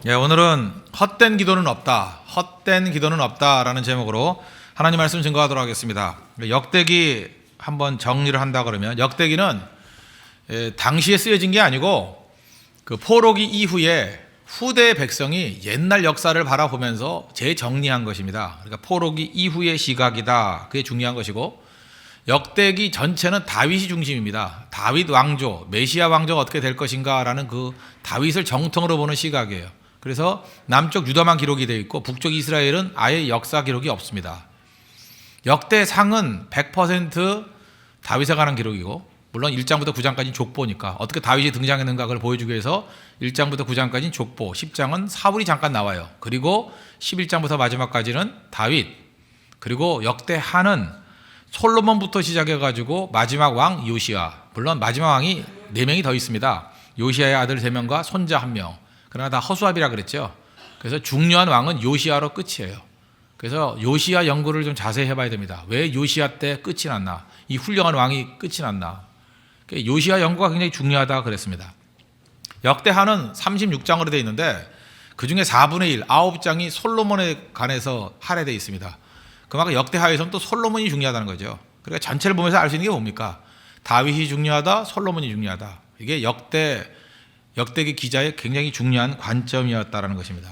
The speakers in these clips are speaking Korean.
예, 오늘은 헛된 기도는 없다. 헛된 기도는 없다라는 제목으로 하나님 말씀 증거하도록 하겠습니다. 역대기 한번 정리를 한다 그러면 역대기는 당시에 쓰여진 게 아니고 그 포로기 이후에 후대 백성이 옛날 역사를 바라보면서 재정리한 것입니다. 그러니까 포로기 이후의 시각이다. 그게 중요한 것이고 역대기 전체는 다윗이 중심입니다. 다윗 왕조, 메시아 왕조가 어떻게 될 것인가라는 그 다윗을 정통으로 보는 시각이에요. 그래서 남쪽 유다만 기록이 되어 있고 북쪽 이스라엘은 아예 역사 기록이 없습니다. 역대상은 100% 다윗에 관한 기록이고, 물론 1장부터 9장까지는 족보니까 어떻게 다윗이 등장했는가 그걸 보여주기 위해서 1장부터 9장까지는 족보, 10장은 사울이 잠깐 나와요. 그리고 11장부터 마지막까지는 다윗, 그리고 역대하는 솔로몬부터 시작해가지고 마지막 왕 요시야. 물론 마지막 왕이 4명이 더 있습니다. 요시야의 아들 3명과 손자 1명. 그러나 다 허수아비라 그랬죠. 그래서 중요한 왕은 요시야로 끝이에요. 그래서 요시야 연구를 좀 자세히 해봐야 됩니다. 왜 요시야 때 끝이 났나? 이 훌륭한 왕이 끝이 났나? 요시야 연구가 굉장히 중요하다 그랬습니다. 역대하는 36장으로 되어 있는데 그중에 4분의 1, 9장이 솔로몬에 관해서 할애되어 있습니다. 그만큼 역대하에서는 또 솔로몬이 중요하다는 거죠. 그러니까 전체를 보면서 알 수 있는 게 뭡니까? 다윗이 중요하다, 솔로몬이 중요하다. 이게 역대기 기자의 굉장히 중요한 관점이었다는 것입니다.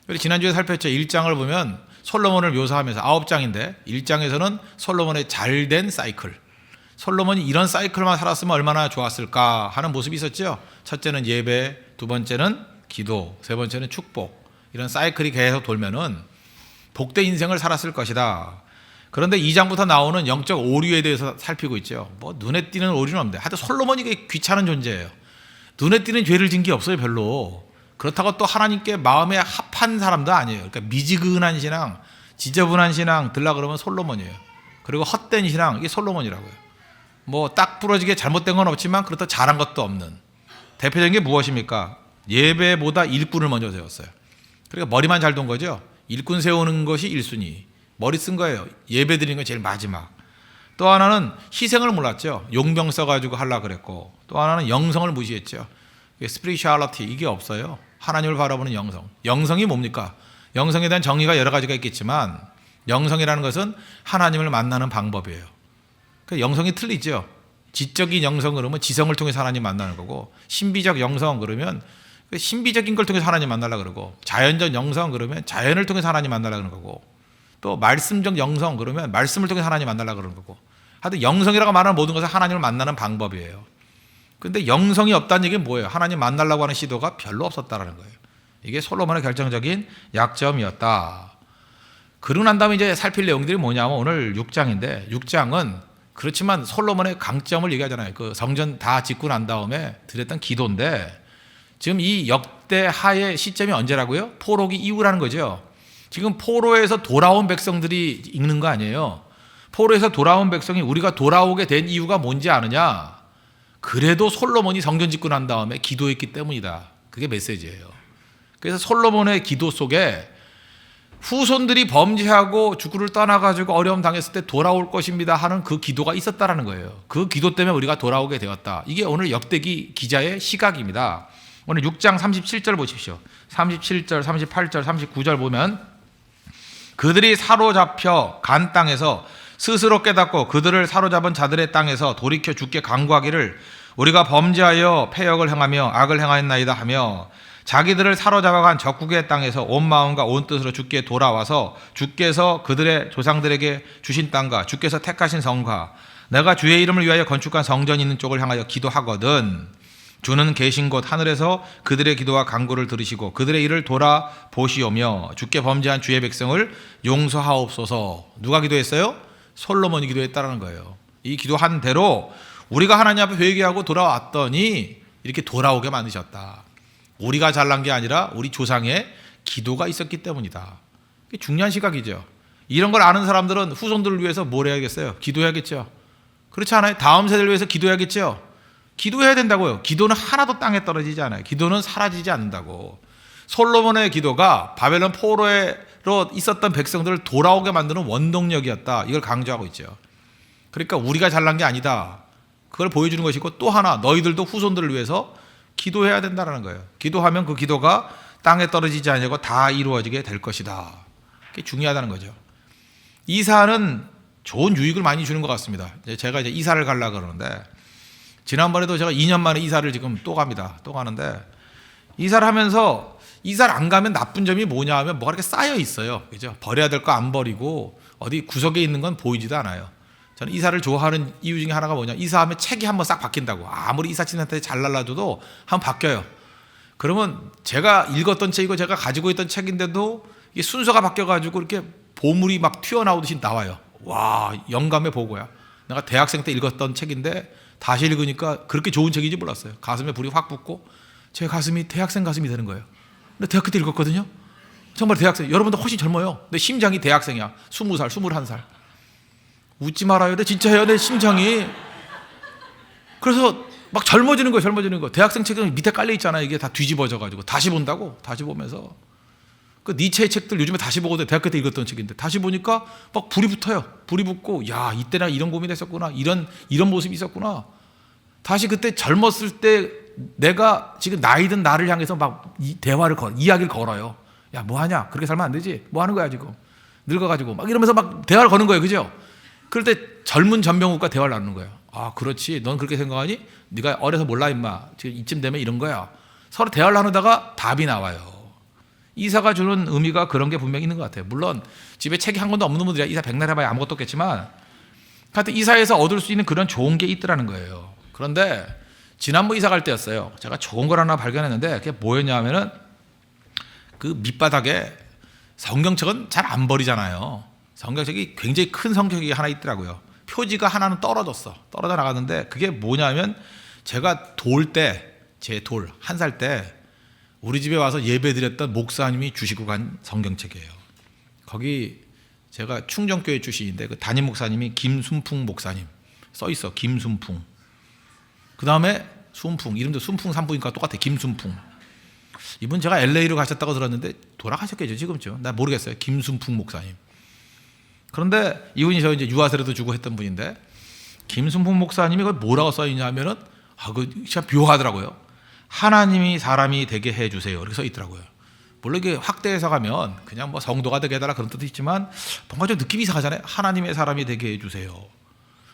그리고 지난주에 살폈죠. 1장을 보면 솔로몬을 묘사하면서 9장인데 1장에서는 솔로몬의 잘된 사이클, 솔로몬이 이런 사이클만 살았으면 얼마나 좋았을까 하는 모습이 있었죠. 첫째는 예배, 두 번째는 기도, 세 번째는 축복. 이런 사이클이 계속 돌면은 복된 인생을 살았을 것이다. 그런데 2장부터 나오는 영적 오류에 대해서 살피고 있죠. 뭐 눈에 띄는 오류는 없는데 하여튼 솔로몬이 귀찮은 존재예요. 눈에 띄는 죄를 진 게 없어요, 별로. 그렇다고 또 하나님께 마음에 합한 사람도 아니에요. 그러니까 미지근한 신앙, 지저분한 신앙 들라 그러면 솔로몬이에요. 그리고 헛된 신앙, 이게 솔로몬이라고요. 뭐 딱 부러지게 잘못된 건 없지만 그렇다고 잘한 것도 없는. 대표적인 게 무엇입니까? 예배보다 일꾼을 먼저 세웠어요. 그러니까 머리만 잘 돈 거죠. 일꾼 세우는 것이 1순위. 머리 쓴 거예요. 예배 드리는 건 제일 마지막. 또 하나는 희생을 몰랐죠. 용병 써가지고 하려고 그랬고, 또 하나는 영성을 무시했죠. 스피리추얼리티, 이게 없어요. 하나님을 바라보는 영성. 영성이 뭡니까? 영성에 대한 정의가 여러 가지가 있겠지만 영성이라는 것은 하나님을 만나는 방법이에요. 그러니까 영성이 틀리죠. 지적인 영성 그러면 지성을 통해서 하나님 만나는 거고, 신비적 영성 그러면 신비적인 걸 통해서 하나님 만나려고 그러고, 자연적 영성 그러면 자연을 통해서 하나님 만나려고 그러는 거고, 또 말씀적 영성 그러면 말씀을 통해서 하나님 만나려고 그러는 거고, 하여튼 영성이라고 말하는 모든 것은 하나님을 만나는 방법이에요. 그런데 영성이 없다는 얘기는 뭐예요? 하나님 만나려고 하는 시도가 별로 없었다는 거예요. 이게 솔로몬의 결정적인 약점이었다. 그러고 난 다음에 이제 살필 내용들이 뭐냐면 오늘 6장인데 6장은 그렇지만 솔로몬의 강점을 얘기하잖아요. 그 성전 다 짓고 난 다음에 드렸던 기도인데, 지금 이 역대하의 시점이 언제라고요? 포로기 이후라는 거죠. 지금 포로에서 돌아온 백성들이 읽는 거 아니에요. 포로에서 돌아온 백성이 우리가 돌아오게 된 이유가 뭔지 아느냐? 그래도 솔로몬이 성전 짓고 난 다음에 기도했기 때문이다. 그게 메시지예요. 그래서 솔로몬의 기도 속에 후손들이 범죄하고 주구를 떠나가지고 어려움 당했을 때 돌아올 것입니다 하는 그 기도가 있었다라는 거예요. 그 기도 때문에 우리가 돌아오게 되었다. 이게 오늘 역대기 기자의 시각입니다. 오늘 6장 37절 보십시오. 37절, 38절, 39절 보면 그들이 사로잡혀 간 땅에서 스스로 깨닫고 그들을 사로잡은 자들의 땅에서 돌이켜 주께 간구하기를 우리가 범죄하여 패역을 행하며 악을 행하였나이다 하며, 자기들을 사로잡아간 적국의 땅에서 온 마음과 온 뜻으로 주께 돌아와서 주께서 그들의 조상들에게 주신 땅과 주께서 택하신 성과 내가 주의 이름을 위하여 건축한 성전이 있는 쪽을 향하여 기도하거든 주는 계신 곳 하늘에서 그들의 기도와 간구를 들으시고 그들의 일을 돌아보시오며 주께 범죄한 주의 백성을 용서하옵소서. 누가 기도했어요? 솔로몬이 기도했다는 거예요. 이 기도한 대로 우리가 하나님 앞에 회개하고 돌아왔더니 이렇게 돌아오게 만드셨다. 우리가 잘난 게 아니라 우리 조상의 기도가 있었기 때문이다. 이게 중요한 시각이죠. 이런 걸 아는 사람들은 후손들을 위해서 뭘 해야겠어요? 기도해야겠죠. 그렇지 않아요? 다음 세대를 위해서 기도해야겠죠. 기도해야 된다고요. 기도는 하나도 땅에 떨어지지 않아요. 기도는 사라지지 않는다고. 솔로몬의 기도가 바벨론 포로로 있었던 백성들을 돌아오게 만드는 원동력이었다. 이걸 강조하고 있죠. 그러니까 우리가 잘난 게 아니다. 그걸 보여주는 것이고, 또 하나 너희들도 후손들을 위해서 기도해야 된다는 거예요. 기도하면 그 기도가 땅에 떨어지지 아니하고 다 이루어지게 될 것이다. 그게 중요하다는 거죠. 이사는 좋은 유익을 많이 주는 것 같습니다. 제가 이제 이사를 가려고 그러는데, 지난번에도 제가 2년 만에 이사를 지금 또 갑니다. 또 가는데, 이사를 하면서 이사를 안 가면 나쁜 점이 뭐냐 하면 뭐가 이렇게 쌓여 있어요. 그죠? 버려야 될 거 안 버리고 어디 구석에 있는 건 보이지도 않아요. 저는 이사를 좋아하는 이유 중에 하나가 뭐냐, 이사하면 책이 한번 싹 바뀐다고. 아무리 이사친한테 잘 날라줘도 한번 바뀌어요. 그러면 제가 읽었던 책이고 제가 가지고 있던 책인데도 이게 순서가 바뀌어가지고 이렇게 보물이 막 튀어나오듯이 나와요. 와, 영감의 보고야. 내가 대학생 때 읽었던 책인데 다시 읽으니까 그렇게 좋은 책인지 몰랐어요. 가슴에 불이 확 붙고 제 가슴이 대학생 가슴이 되는 거예요. 근데 대학교 때 읽었거든요. 정말 대학생, 여러분도 훨씬 젊어요. 내 심장이 대학생이야. 20살, 21살. 웃지 말아요. 내 진짜예요. 내 심장이. 그래서 막 젊어지는 거예요. 젊어지는 거. 대학생 책은 밑에 깔려 있잖아요. 이게 다 뒤집어져가지고 다시 본다고. 다시 보면서 그 니체의 책들 요즘에 다시 보거든요. 대학교 때 읽었던 책인데 다시 보니까 막 불이 붙어요. 불이 붙고, 야, 이때나 이런 고민했었구나. 이런 모습이 있었구나. 다시 그때 젊었을 때 내가 지금 나이 든 나를 향해서 막 이야기를 걸어요. 야, 뭐 하냐? 그렇게 살면 안 되지. 뭐 하는 거야 지금? 늙어가지고 막 이러면서 막 대화를 거는 거예요. 그죠? 그럴 때 젊은 전병욱과 대화를 나누는 거예요. 아, 그렇지. 넌 그렇게 생각하니? 네가 어려서 몰라 임마. 지금 이쯤 되면 이런 거야. 서로 대화를 나누다가 답이 나와요. 이사가 주는 의미가 그런 게 분명히 있는 것 같아요. 물론 집에 책이 한 권도 없는 분들이 이사 백날 해봐야 아무것도 없겠지만, 하여튼 이사에서 얻을 수 있는 그런 좋은 게 있더라는 거예요. 그런데 지난번 이사 갈 때였어요. 제가 좋은 걸 하나 발견했는데 그게 뭐였냐 하면은 그 밑바닥에 성경책은 잘 안 버리잖아요. 성경책이 굉장히 큰 성경책이 하나 있더라고요. 표지가 하나는 떨어져 나갔는데 그게 뭐냐면, 제가 제 돌 1살 때 우리 집에 와서 예배드렸던 목사님이 주시고 간 성경책이에요. 거기 제가 충정교회 출신인데 그 담임 목사님이 김순풍 목사님 써 있어. 김순풍. 그 다음에 순풍, 이름도 순풍 산부인과 똑같아. 김순풍. 이분 제가 LA로 가셨다고 들었는데 돌아가셨겠죠 지금쯤. 나 모르겠어요. 김순풍 목사님. 그런데 이분이 저 이제 유아세례도 주고 했던 분인데, 김순풍 목사님이 그걸 뭐라고 써 있냐면은, 그 참 묘하더라고요. 하나님이 사람이 되게 해주세요. 이렇게 써 있더라고요. 물론 이게 확대해서 가면 그냥 뭐 성도가 되게 해달라 그런 뜻도 있지만 뭔가 좀 느낌이 이상하잖아요. 하나님의 사람이 되게 해주세요.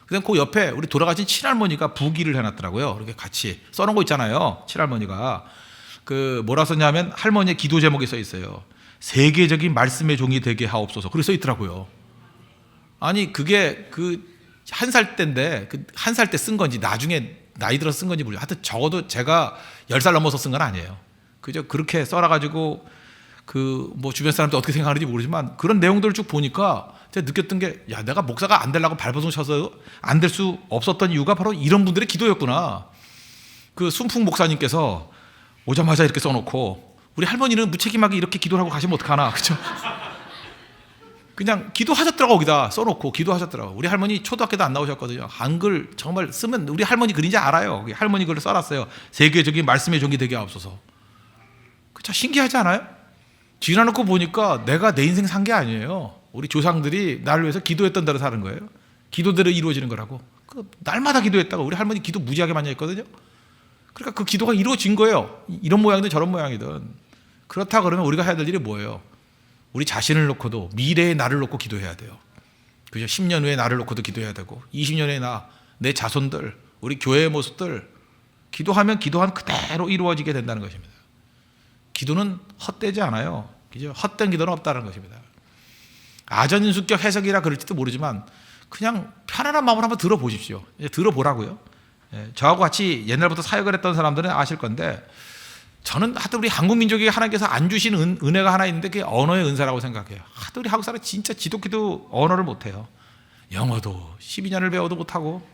그다음 그 옆에 우리 돌아가신 친할머니가 부기를 해놨더라고요. 이렇게 같이 써놓은 거 있잖아요. 친할머니가 그 뭐라 썼냐면 할머니의 기도 제목이 써 있어요. 세계적인 말씀의 종이 되게 하옵소서. 그렇게 써 있더라고요. 아니 그게 그 1살 때인데 그 1살 때 쓴 건지 나중에 나이 들어서 쓴 건지 모르겠어요. 하여튼 적어도 제가 10살 넘어서 쓴 건 아니에요. 그저 그렇게 써놔가지고 그 뭐 주변 사람들 어떻게 생각하는지 모르지만 그런 내용들을 쭉 보니까 제가 느꼈던 게, 야, 내가 목사가 안 되려고 발버둥 쳐서 안 될 수 없었던 이유가 바로 이런 분들의 기도였구나. 그 순풍 목사님께서 오자마자 이렇게 써놓고, 우리 할머니는 무책임하게 이렇게 기도를 하고 가시면 어떡하나. 그죠? 그냥 기도하셨더라고. 거기다 써놓고 기도하셨더라고. 우리 할머니 초등학교도 안 나오셨거든요. 한글 정말 쓰면 우리 할머니 글인지 알아요. 할머니 글을 써놨어요. 세계적인 말씀의 종이 되게 하옵소서. 그쵸? 신기하지 않아요? 지나놓고 보니까 내가 내 인생 산 게 아니에요. 우리 조상들이 나를 위해서 기도했던 대로 사는 거예요. 기도대로 이루어지는 거라고. 날마다 기도했다고. 우리 할머니 기도 무지하게 많이 했거든요. 그러니까 그 기도가 이루어진 거예요. 이런 모양이든 저런 모양이든. 그렇다 그러면 우리가 해야 될 일이 뭐예요? 우리 자신을 놓고도 미래의 나를 놓고 기도해야 돼요. 그죠? 10년 후에 나를 놓고도 기도해야 되고, 20년 후에 내 자손들, 우리 교회의 모습들, 기도하면 기도한 그대로 이루어지게 된다는 것입니다. 기도는 헛되지 않아요. 그죠? 헛된 기도는 없다는 것입니다. 아전인수격 해석이라 그럴지도 모르지만 그냥 편안한 마음으로 한번 들어보십시오. 들어보라고요. 저하고 같이 옛날부터 사역을 했던 사람들은 아실 건데, 저는 하여튼 우리 한국 민족에게 하나님께서 안 주신 은혜가 하나 있는데 그게 언어의 은사라고 생각해요. 하여튼 우리 한국 사람 진짜 지독히도 언어를 못해요. 영어도 12년을 배워도 못하고,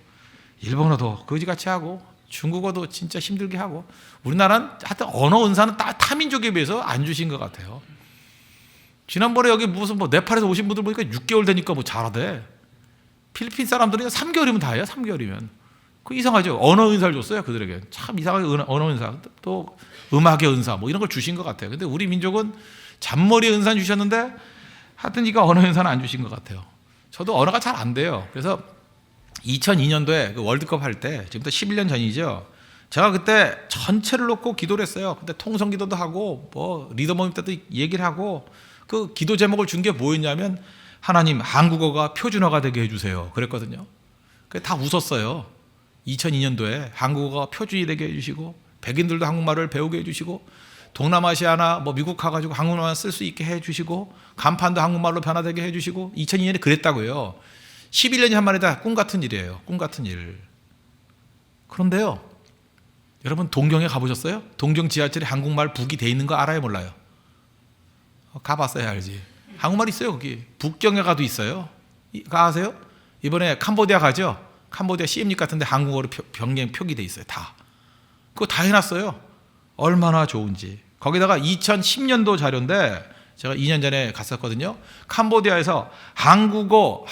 일본어도 거지같이 하고, 중국어도 진짜 힘들게 하고, 우리나라는 하여튼 언어 은사는 타민족에 비해서 안 주신 것 같아요. 지난번에 여기 무슨 뭐 네팔에서 오신 분들 보니까 6개월 되니까 뭐 잘하대. 필리핀 사람들은 3개월이면 다 해요. 3개월이면. 그 이상하죠. 언어 은사를 줬어요. 그들에게. 참 이상하게 언어 은사, 또 음악의 은사 뭐 이런 걸 주신 것 같아요. 근데 우리 민족은 잔머리의 은사는 주셨는데 하여튼 이거 언어 은사는 안 주신 것 같아요. 저도 언어가 잘 안 돼요. 그래서 2002년도에 그 월드컵 할 때, 지금부터 11년 전이죠. 제가 그때 전체를 놓고 기도를 했어요. 그때 통성 기도도 하고 뭐 리더 모임 때도 얘기를 하고 그 기도 제목을 준 게 뭐였냐면 하나님 한국어가 표준어가 되게 해주세요. 그랬거든요. 다 웃었어요. 2002년도에 한국어가 표준이 되게 해주시고 백인들도 한국말을 배우게 해주시고 동남아시아나 뭐 미국 가가지고 한국말만 쓸 수 있게 해주시고 간판도 한국말로 변화되게 해주시고 2002년에 그랬다고요. 11년이 한 말에 다 꿈 같은 일이에요. 꿈 같은 일. 그런데요. 여러분 동경에 가보셨어요? 동경 지하철에 한국말 북이 돼 있는 거 알아요? 몰라요? 가봤어야 알지. 한국말 있어요 거기. 북경에 가도 있어요. 가세요? 이번에 캄보디아 가죠? 캄보디아 CM립 같은데 한국어로 병행 표기돼 있어요. 다. 그거 다 해놨어요. 얼마나 좋은지. 거기다가 2010년도 자료인데 제가 2년 전에 갔었거든요. 캄보디아에서 한국어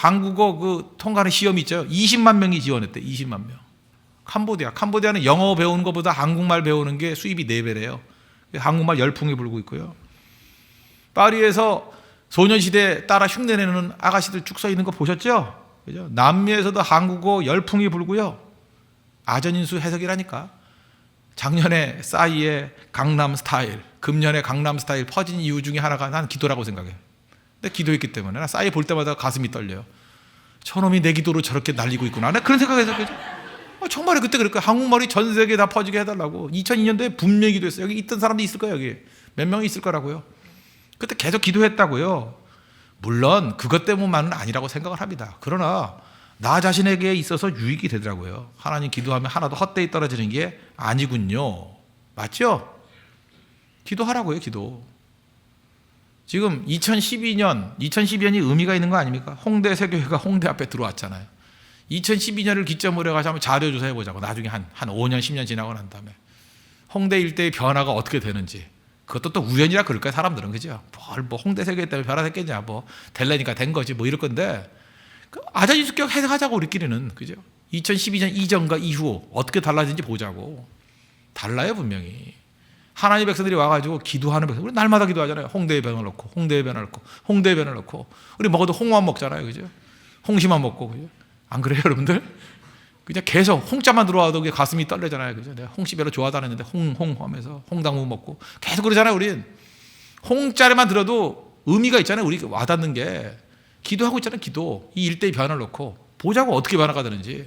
그 통과하는 시험이 있죠. 20만 명이 지원했대. 20만 명. 캄보디아는 영어 배우는 것보다 한국말 배우는 게 수입이 4배래요. 한국말 열풍이 불고 있고요. 파리에서 소년시대 따라 흉내내는 아가씨들 쭉 서 있는 거 보셨죠? 그죠? 남미에서도 한국어 열풍이 불고요. 아전인수 해석이라니까. 작년에 싸이의 강남 스타일, 금년에 강남 스타일 퍼진 이유 중에 하나가 난 기도라고 생각해. 근데 기도했기 때문에 나 싸이 볼 때마다 가슴이 떨려요. 저놈이 내 기도로 저렇게 날리고 있구나. 나 그런 생각해서 그죠? 정말에 그때 그럴 거야. 한국말이 전 세계에 다 퍼지게 해달라고. 2002년도에 분명히 기도했어요. 여기 있던 사람도 있을 거예요. 여기 몇 명이 있을 거라고요. 그때 계속 기도했다고요. 물론 그것 때문만은 아니라고 생각을 합니다. 그러나 나 자신에게 있어서 유익이 되더라고요. 하나님 기도하면 하나도 헛되이 떨어지는 게 아니군요. 맞죠? 기도하라고요. 기도. 지금 2012년이 의미가 있는 거 아닙니까? 홍대 세교회가 홍대 앞에 들어왔잖아요. 2012년을 기점으로 해가지고 한번 자료조사 해보자고. 나중에 한 5년 10년 지나고 난 다음에 홍대 일대의 변화가 어떻게 되는지. 그것도 또 우연이라 그럴까요? 사람들은. 그죠? 뭐 홍대 세계 때문에 변화됐겠냐. 뭐 될래니까 된 거지. 뭐 이럴 건데 아자인수격 해석하자고 우리끼리는. 그죠? 2012년 이전과 이후 어떻게 달라진지 보자고. 달라요 분명히. 하나님 백성들이 와가지고 기도하는 백성. 우리 날마다 기도하잖아요. 홍대에 변을 넣고 홍대에 변을 넣고 홍대에 변을 넣고. 우리 먹어도 홍만 먹잖아요. 그죠? 홍시만 먹고. 그죠? 안 그래요 여러분들? 그냥 계속 홍자만 들어와도 가슴이 떨리잖아요. 그죠? 내가 홍씨 별로 좋아하다 했는데 홍 하면서 홍당무 먹고 계속 그러잖아요. 우린 홍자리만 들어도 의미가 있잖아요. 우리 와닿는 게. 기도하고 있잖아요. 기도. 이 일대의 변화를 놓고 보자고 어떻게 변화가 되는지.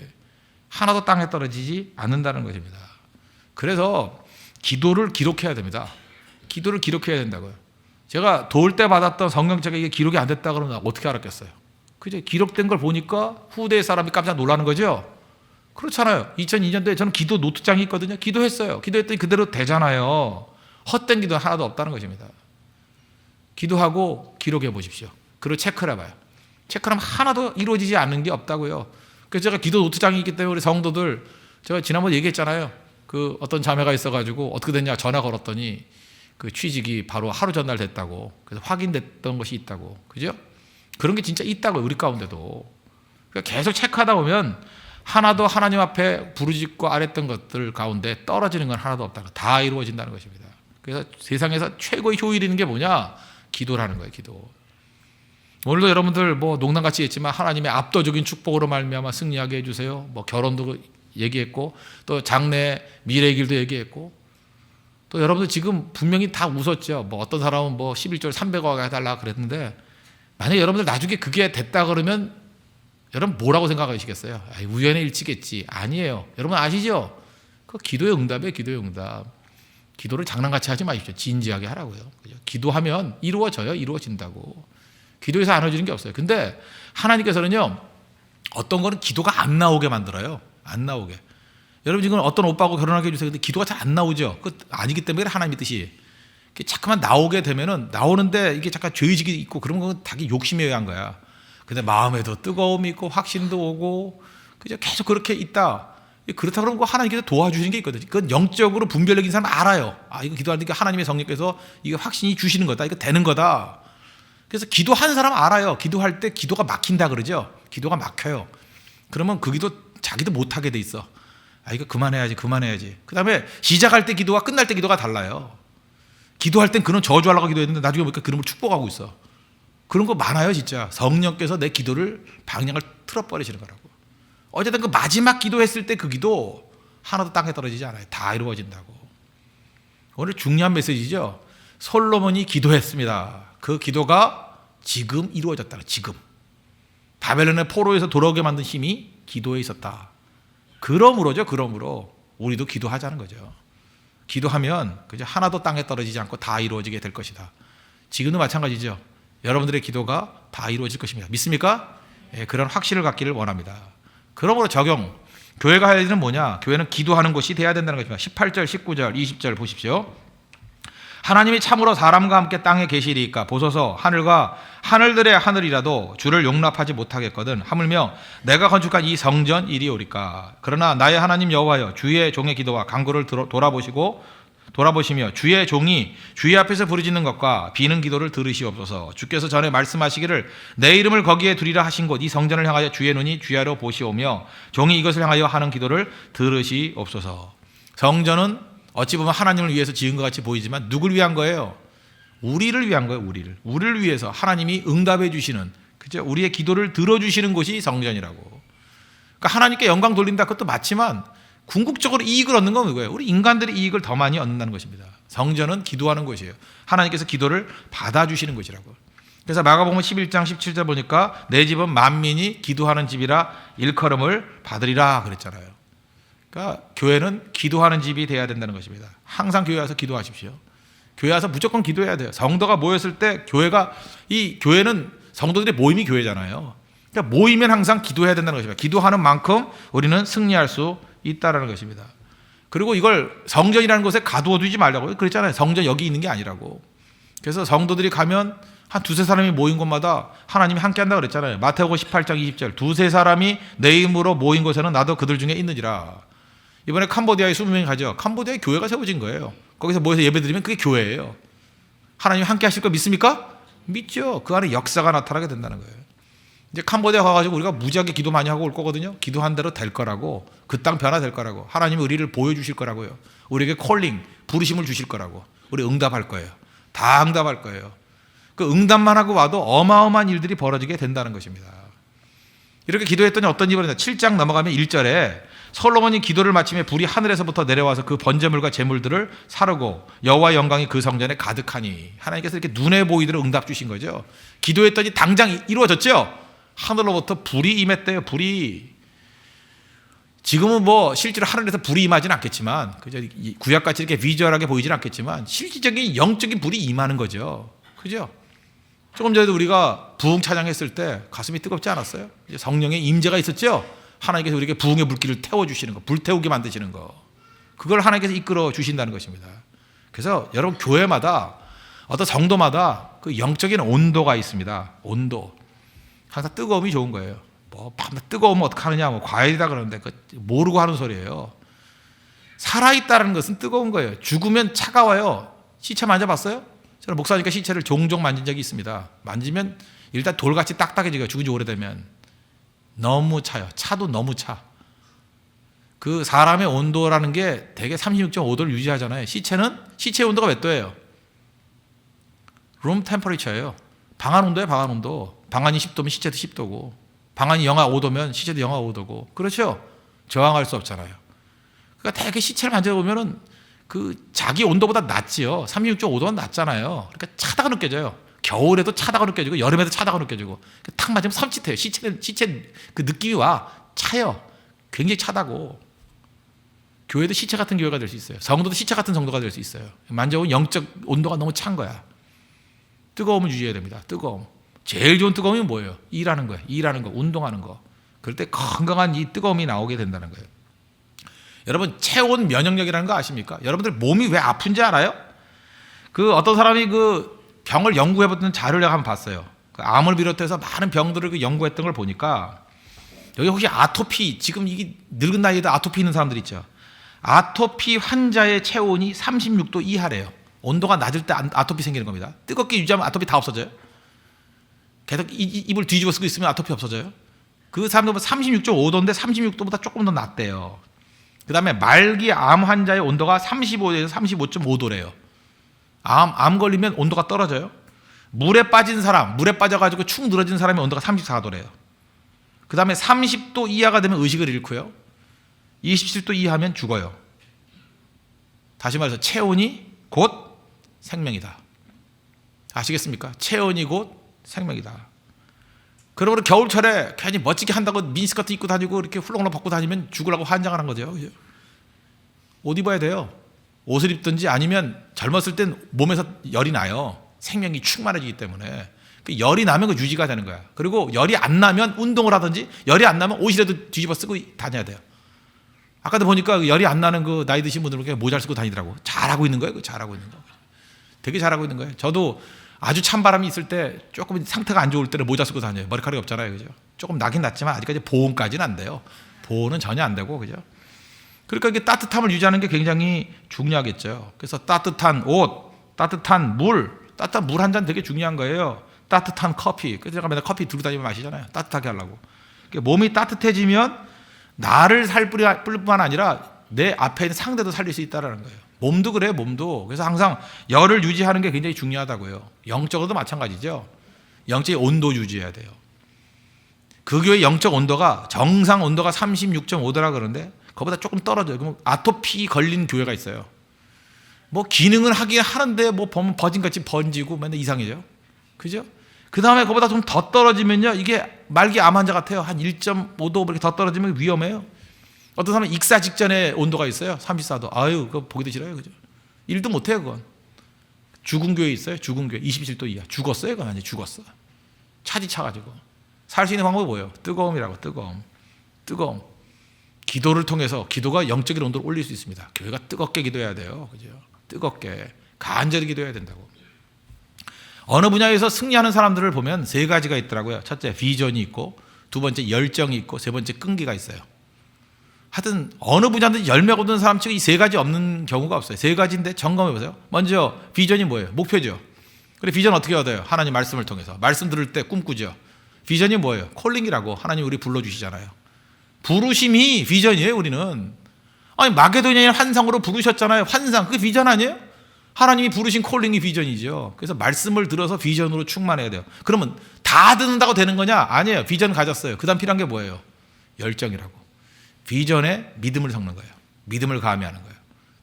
하나도 땅에 떨어지지 않는다는 것입니다. 그래서 기도를 기록해야 됩니다. 기도를 기록해야 된다고요. 제가 도울 때 받았던 성경책에 이게 기록이 안 됐다 그러면 어떻게 알았겠어요? 그죠? 기록된 걸 보니까 후대의 사람이 깜짝 놀라는 거죠. 그렇잖아요. 2002년도에 저는 기도 노트장이 있거든요. 기도했어요. 기도했더니 그대로 되잖아요. 헛된 기도 하나도 없다는 것입니다. 기도하고 기록해 보십시오. 그리고 체크를 해봐요. 체크하면 하나도 이루어지지 않는 게 없다고요. 그래서 제가 기도 노트장이 있기 때문에 우리 성도들, 제가 지난번에 얘기했잖아요. 그 어떤 자매가 있어가지고 어떻게 됐냐 전화 걸었더니 그 취직이 바로 하루 전날 됐다고. 그래서 확인됐던 것이 있다고. 그죠? 그런 게 진짜 있다고요. 우리 가운데도. 그러니까 계속 체크하다 보면 하나도 하나님 앞에 부르짖고 아랬던 것들 가운데 떨어지는 건 하나도 없다. 다 이루어진다는 것입니다. 그래서 세상에서 최고의 효율이 있는 게 뭐냐? 기도라는 거예요. 기도. 오늘도 여러분들 뭐 농담같이 했지만 하나님의 압도적인 축복으로 말미암아 승리하게 해주세요. 뭐 결혼도 얘기했고 또 장래 미래의 길도 얘기했고 또 여러분들 지금 분명히 다 웃었죠. 뭐 어떤 사람은 뭐 11조 300억 해달라 그랬는데 만약에 여러분들 나중에 그게 됐다 그러면 여러분 뭐라고 생각하시겠어요? 우연의 일치겠지. 아니에요. 여러분 아시죠? 그 기도의 응답이에요. 기도의 응답. 기도를 장난같이 하지 마십시오. 진지하게 하라고요. 그죠? 기도하면 이루어져요. 이루어진다고. 기도에서 안 이루어지는 게 없어요. 근데 하나님께서는요. 어떤 거는 기도가 안 나오게 만들어요. 안 나오게. 여러분 지금 어떤 오빠하고 결혼하게 해주세요. 근데 기도가 잘 안 나오죠. 그 아니기 때문에 하나님의 뜻이. 자꾸만 나오게 되면은 나오는데 이게 잠깐 죄의식이 있고 그런 건 자기 욕심에 의한 거야. 근데 마음에도 뜨거움이 있고 확신도 오고 그죠? 계속 그렇게 있다. 그렇다 그러면 하나님께서 도와주시는 게 있거든요. 그건 영적으로 분별력인 사람 알아요. 아 이거 기도하니까 하나님의 성령께서 이거 확신이 주시는 거다. 이거 되는 거다. 그래서 기도하는 사람 알아요. 기도할 때 기도가 막힌다 그러죠. 기도가 막혀요. 그러면 그 기도 자기도 못하게 돼 있어. 아 이거 그만해야지. 그 다음에 시작할 때 기도와 끝날 때 기도가 달라요. 기도할 땐 그런 저주하려고 기도했는데 나중에 보니까 그런 걸 축복하고 있어. 그런 거 많아요 진짜. 성령께서 내 기도를 방향을 틀어버리시는 거라고. 어쨌든 그 마지막 기도했을 때 그 기도 하나도 땅에 떨어지지 않아요. 다 이루어진다고. 오늘 중요한 메시지죠. 솔로몬이 기도했습니다. 그 기도가 지금 이루어졌다. 지금. 바벨론의 포로에서 돌아오게 만든 힘이 기도에 있었다. 그러므로죠. 그러므로 우리도 기도하자는 거죠. 기도하면 그저 하나도 땅에 떨어지지 않고 다 이루어지게 될 것이다. 지금도 마찬가지죠. 여러분들의 기도가 다 이루어질 것입니다. 믿습니까? 예, 그런 확신을 갖기를 원합니다. 그러므로 적용. 교회가 할 일은 뭐냐? 교회는 기도하는 곳이 돼야 된다는 것입니다. 18절, 19절, 20절 보십시오. 하나님이 참으로 사람과 함께 땅에 계시리이까 보소서 하늘과 하늘들의 하늘이라도 주를 용납하지 못하겠거든 하물며 내가 건축한 이 성전 이리오리까. 그러나 나의 하나님 여호와여 주의 종의 기도와 간구를 돌아보시며 주의 종이 주의 앞에서 부르짖는 것과 비는 기도를 들으시옵소서. 주께서 전에 말씀하시기를 내 이름을 거기에 두리라 하신 곳 이 성전을 향하여 주의 눈이 주야로 보시오며 종이 이것을 향하여 하는 기도를 들으시옵소서. 성전은 어찌 보면 하나님을 위해서 지은 것 같이 보이지만 누굴 위한 거예요? 우리를 위한 거예요. 우리를 위해서 하나님이 응답해 주시는, 그죠? 우리의 기도를 들어주시는 곳이 성전이라고. 그러니까 하나님께 영광 돌린다, 그것도 맞지만 궁극적으로 이익을 얻는 건 뭐예요? 우리 인간들이 이익을 더 많이 얻는다는 것입니다. 성전은 기도하는 곳이에요. 하나님께서 기도를 받아주시는 곳이라고. 그래서 마가복음 11장 17절 보니까 내 집은 만민이 기도하는 집이라 일컬음을 받으리라 그랬잖아요. 그러니까 교회는 기도하는 집이 돼야 된다는 것입니다. 항상 교회 와서 기도하십시오. 교회 와서 무조건 기도해야 돼요. 성도가 모였을 때 교회는 성도들의 모임이 교회잖아요. 그러니까 모이면 항상 기도해야 된다는 것입니다. 기도하는 만큼 우리는 승리할 수 있다라는 것입니다. 그리고 이걸 성전이라는 곳에 가두어 두지 말라고 그랬잖아요. 성전 여기 있는 게 아니라고. 그래서 성도들이 가면 한 두세 사람이 모인 곳마다 하나님이 함께 한다고 그랬잖아요. 마태복음 18장 20절 두세 사람이 내 이름으로 모인 곳에는 나도 그들 중에 있느니라. 이번에 캄보디아에 20명이 가죠. 캄보디아에 교회가 세워진 거예요. 거기서 모여서 예배드리면 그게 교회예요. 하나님이 함께 하실 거 믿습니까? 믿죠. 그 안에 역사가 나타나게 된다는 거예요. 이제 캄보디아 가가지고 우리가 무지하게 기도 많이 하고 올 거거든요. 기도한 대로 될 거라고. 그 땅 변화될 거라고. 하나님이 우리를 보여주실 거라고요. 우리에게 콜링, 부르심을 주실 거라고. 우리 응답할 거예요. 다 응답할 거예요. 그 응답만 하고 와도 어마어마한 일들이 벌어지게 된다는 것입니다. 이렇게 기도했더니 어떤 일이 벌어졌냐. 7장 넘어가면 1절에 솔로몬이 기도를 마치며 불이 하늘에서부터 내려와서 그 번제물과 제물들을 사르고 여호와의 영광이 그 성전에 가득하니. 하나님께서 이렇게 눈에 보이도록 응답 주신 거죠. 기도했더니 당장 이루어졌죠. 하늘로부터 불이 임했대요. 불이. 지금은 뭐 실제로 하늘에서 불이 임하지는 않겠지만, 그죠? 구약같이 이렇게 비주얼하게 보이지는 않겠지만 실질적인 영적인 불이 임하는 거죠. 그죠? 조금 전에도 우리가 부흥 찬양했을 때 가슴이 뜨겁지 않았어요? 성령의 임재가 있었죠. 하나님께서 우리에게 부흥의 불길을 태워주시는 거, 불태우게 만드시는 거, 그걸 하나님께서 이끌어 주신다는 것입니다. 그래서 여러분 교회마다 어떤 성도마다 그 영적인 온도가 있습니다. 온도. 항상 뜨거움이 좋은 거예요. 뭐 밤낮 뜨거우면 어떡하느냐, 뭐 과일이다 그러는데 그 모르고 하는 소리예요. 살아있다는 것은 뜨거운 거예요. 죽으면 차가워요. 시체 만져봤어요? 저는 목사니까 시체를 종종 만진 적이 있습니다. 만지면 일단 돌같이 딱딱해지고요. 죽은 지 오래되면. 너무 차요. 차도 너무 차. 그 사람의 온도라는 게 대개 36.5도를 유지하잖아요. 시체의 온도가 몇 도예요? 룸 템퍼리처예요. 방안 온도예요. 방안 온도. 방안이 10도면 시체도 10도고, 방안이 영하 5도면 시체도 영하 5도고. 그렇죠? 저항할 수 없잖아요. 그러니까 대개 시체를 만져보면은 그 자기 온도보다 낮지요. 36.5도는 낮잖아요. 그러니까 차다가 느껴져요. 겨울에도 차다가 느껴지고 여름에도 차다가 느껴지고. 탁 맞으면 섬찟해요. 시체 그 느낌이 와. 차요. 굉장히 차다고. 교회도 시체 같은 교회가 될 수 있어요. 성도도 시체 같은 성도가 될 수 있어요. 만져보면 영적 온도가 너무 찬 거야. 뜨거움을 유지해야 됩니다. 뜨거움. 제일 좋은 뜨거움이 뭐예요? 일하는 거예요. 일하는 거, 운동하는 거. 그럴 때 건강한 이 뜨거움이 나오게 된다는 거예요. 여러분 체온 면역력이라는 거 아십니까? 여러분들 몸이 왜 아픈지 알아요? 그 어떤 사람이 그 병을 연구해봤던 자료를 한번 봤어요. 그 암을 비롯해서 많은 병들을 그 연구했던 걸 보니까 여기 혹시 아토피, 지금 이게 늙은 나이에도 아토피 있는 사람들 있죠. 아토피 환자의 체온이 36도 이하래요. 온도가 낮을 때 아토피 생기는 겁니다. 뜨겁게 유지하면 아토피 다 없어져요. 계속 입을 뒤집어 쓰고 있으면 아토피 없어져요. 그 사람들은 36.5도인데 36도보다 조금 더 낮대요. 그 다음에 말기 암 환자의 온도가 35도에서 35.5도래요. 암 걸리면 온도가 떨어져요. 물에 빠진 사람, 물에 빠져가지고 축 늘어진 사람의 온도가 34도래요. 그 다음에 30도 이하가 되면 의식을 잃고요. 27도 이하면 죽어요. 다시 말해서 체온이 곧 생명이다. 아시겠습니까? 체온이 곧 생명이다. 그러므로 겨울철에 괜히 멋지게 한다고 미니스커트 입고 다니고 이렇게 훌렁훌렁 벗고 다니면 죽으라고 환장하는 거죠. 그죠? 옷 입어야 돼요. 옷을 입든지 아니면 젊었을 땐 몸에서 열이 나요. 생명이 충만해지기 때문에. 열이 나면 그 유지가 되는 거야. 그리고 열이 안 나면 운동을 하든지, 열이 안 나면 옷이라도 뒤집어 쓰고 다녀야 돼요. 아까도 보니까 열이 안 나는 그 나이 드신 분들은 모자를 쓰고 다니더라고. 잘하고 있는 거예요. 잘하고 있는 거. 되게 잘하고 있는 거예요. 저도 아주 찬바람이 있을 때 조금 상태가 안 좋을 때는 모자 쓰고 다녀요. 머리카락이 없잖아요. 그죠? 조금 나긴 났지만 아직까지 보온까지는 안 돼요. 보온은 전혀 안 되고, 그죠? 그러니까 이게 따뜻함을 유지하는 게 굉장히 중요하겠죠. 그래서 따뜻한 옷, 따뜻한 물 한 잔 되게 중요한 거예요. 따뜻한 커피. 그래서 제가 맨날 커피 들고 다니면 마시잖아요. 따뜻하게 하려고. 그러니까 몸이 따뜻해지면 나를 살 뿐만 아니라 내 앞에 있는 상대도 살릴 수 있다는 거예요. 몸도 그래요. 몸도. 그래서 항상 열을 유지하는 게 굉장히 중요하다고요. 영적으로도 마찬가지죠. 영적인 온도 유지해야 돼요. 그 교회 영적 온도가 정상 온도가 36.5도라 그러는데 그거보다 조금 떨어져요. 그럼 아토피 걸린 교회가 있어요. 뭐 기능은 하긴 하는데 뭐 보면 버진같이 번지고 맨날 이상해져. 그죠? 그 다음에 그거보다 좀 더 떨어지면요. 이게 말기 암 환자 같아요. 한 1.5도 이렇게 더 떨어지면 위험해요. 어떤 사람은 익사 직전에 온도가 있어요. 34도. 아유, 그거 보기도 싫어요. 그죠? 일도 못해요, 그건. 죽은 교회 있어요. 죽은 교회. 27도 이하. 죽었어요. 그건 아니 죽었어. 차지 차가지고. 살 수 있는 방법이 뭐예요? 뜨거움이라고. 뜨거움. 기도를 통해서 기도가 영적인 온도를 올릴 수 있습니다. 교회가 뜨겁게 기도해야 돼요. 그죠? 뜨겁게. 간절히 기도해야 된다고. 어느 분야에서 승리하는 사람들을 보면 세 가지가 있더라고요. 첫째, 비전이 있고, 두 번째, 열정이 있고, 세 번째, 끈기가 있어요. 하여튼 어느 분야든 열매가 없는 사람 치고 이 세 가지 없는 경우가 없어요. 세 가지인데 점검해 보세요. 먼저 비전이 뭐예요? 목표죠. 그래, 비전 어떻게 얻어요? 하나님 말씀을 통해서. 말씀 들을 때 꿈꾸죠. 비전이 뭐예요? 콜링이라고. 하나님 우리 불러주시잖아요. 부르심이 비전이에요. 우리는. 아니 마게도니아의 환상으로 부르셨잖아요. 환상. 그게 비전 아니에요? 하나님이 부르신 콜링이 비전이죠. 그래서 말씀을 들어서 비전으로 충만해야 돼요. 그러면 다 듣는다고 되는 거냐? 아니에요. 비전 가졌어요. 그 다음 필요한 게 뭐예요? 열정이라고. 비전에 믿음을 섞는 거예요. 믿음을 가미하는 거예요.